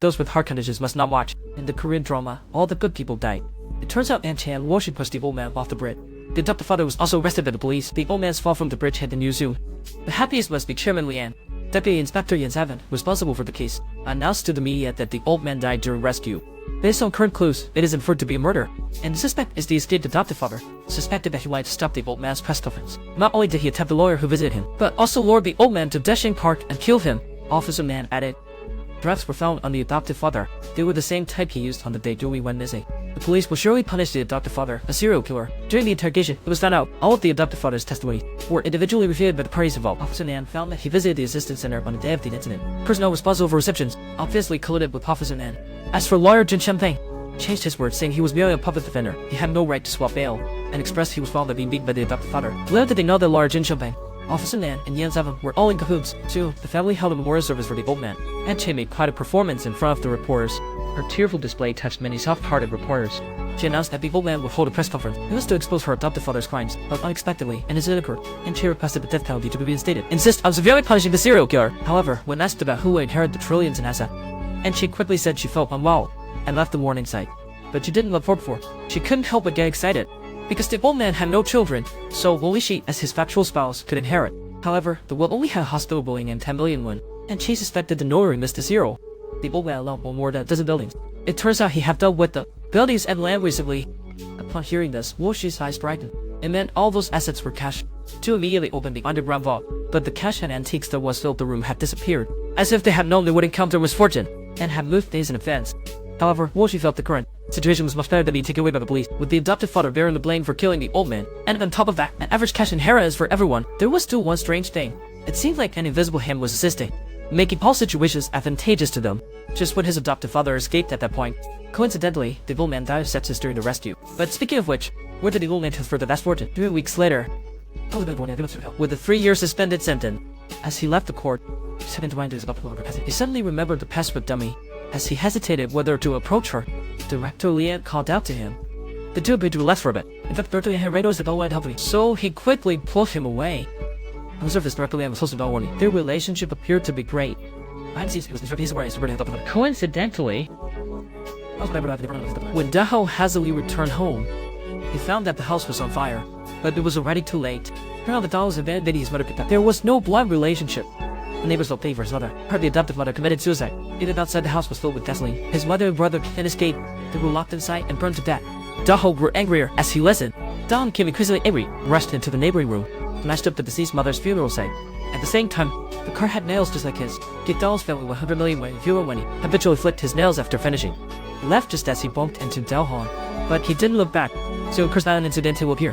those with heart conditions must not watch. In the Korean drama, all the good people died. It turns out Aunt Chan Woshi pushed the old man off the bridge. The adopted father was also arrested by the police. The old man's fall from the bridge had been used soon. The happiest must be Chairman Lian. Deputy Inspector Yan Savin, responsible for the case, announced to the media that the old man died during rescue. Based on current clues, it is inferred to be a murder, and the suspect is the escaped adopted father, suspected that he wanted to stop the old man's press conference. Not only did he attack the lawyer who visited him, but also lured the old man to Desheng Park and killed him, Officer Man added. Drugs were found on the adopted father. They were the same type he used on the day Joey went missing. The police will surely punish the adopted father, a serial killer. During the interrogation, it was found out all of the adopted father's testimonies were individually refuted by the parties involved. Officer Nan found that he visited the assistance center on the day of the incident. Personnel responsible for receptions obviously colluded with Officer Nan. As for lawyer Jin Champagne, changed his words, saying he was merely a public defender. He had no right to swap bail, and expressed he was found to be beaten by the adopted father. Little did they know that lawyer Jin Champagne, Officer Nan, and Yan Savin were all in cahoots. Too, the family held a memorial service for the old man, and Che made quite a performance in front of the reporters. Her tearful display touched many soft-hearted reporters. She announced that the old man would hold a press conference. It was to expose her adopted father's crimes, but unexpectedly, an incident occurred, and Che requested the death penalty to be reinstated. Insist on severely punishing the serial killer. However, when asked about who would inherit the trillions in asset, and she quickly said she felt unwell, and left the warning site. But she didn't look forward for. She couldn't help but get excited, because the old man had no children, so only she, as his factual spouse, could inherit. However, the will only had hospital bullying and 10 million won, and she suspected the notary missed the zero. The old man alone owned more than a dozen buildings. It turns out he had dealt with the buildings and land recently. Upon hearing this, Woshi's eyes brightened. It meant all those assets were cash. Two immediately opened the underground vault, but the cash and antiques that was filled the room had disappeared, as if they had known they would encounter misfortune, and had moved days in advance. However, Woshi felt the current situation was much better than being taken away by the police, with the adopted father bearing the blame for killing the old man, and on top of that, an average cash inheritance for everyone. There was still one strange thing. It seemed like an invisible hand was assisting, making all situations advantageous to them. Just when his adopted father escaped at that point. Coincidentally, the old man died of sepsis during the rescue. But speaking of which, where did the old man transfer the last fortune? 3 weeks later, with a 3-year suspended sentence. As he left the court, he suddenly remembered the password dummy. As he hesitated whether to approach her, Director Lian called out to him. The two appeared to left for a bit. In fact, Director Lian so he quickly pulled him away. On the surface, Director Lian was hosted all warning. Their relationship appeared to be great. Coincidentally, when Daho hazily returned home, he found that the house was on fire, but it was already too late. Turned out the dolls abandoned his mother. There was no blood relationship. The neighbors felt pain for his mother. Heard the adopted mother committed suicide. Even outside the house was filled with gasoline. His mother and brother then escaped. They were locked inside and burned to death. Daho grew angrier as he listened. Daho became increasingly angry, rushed into the neighboring room, smashed up the deceased mother's funeral site. At the same time, the car had nails just like his. The Daho's family 100 million when funeral when he habitually flicked his nails after finishing. Left just as he bumped into Dalhon, but he didn't look back, so occurs that an incident will appear.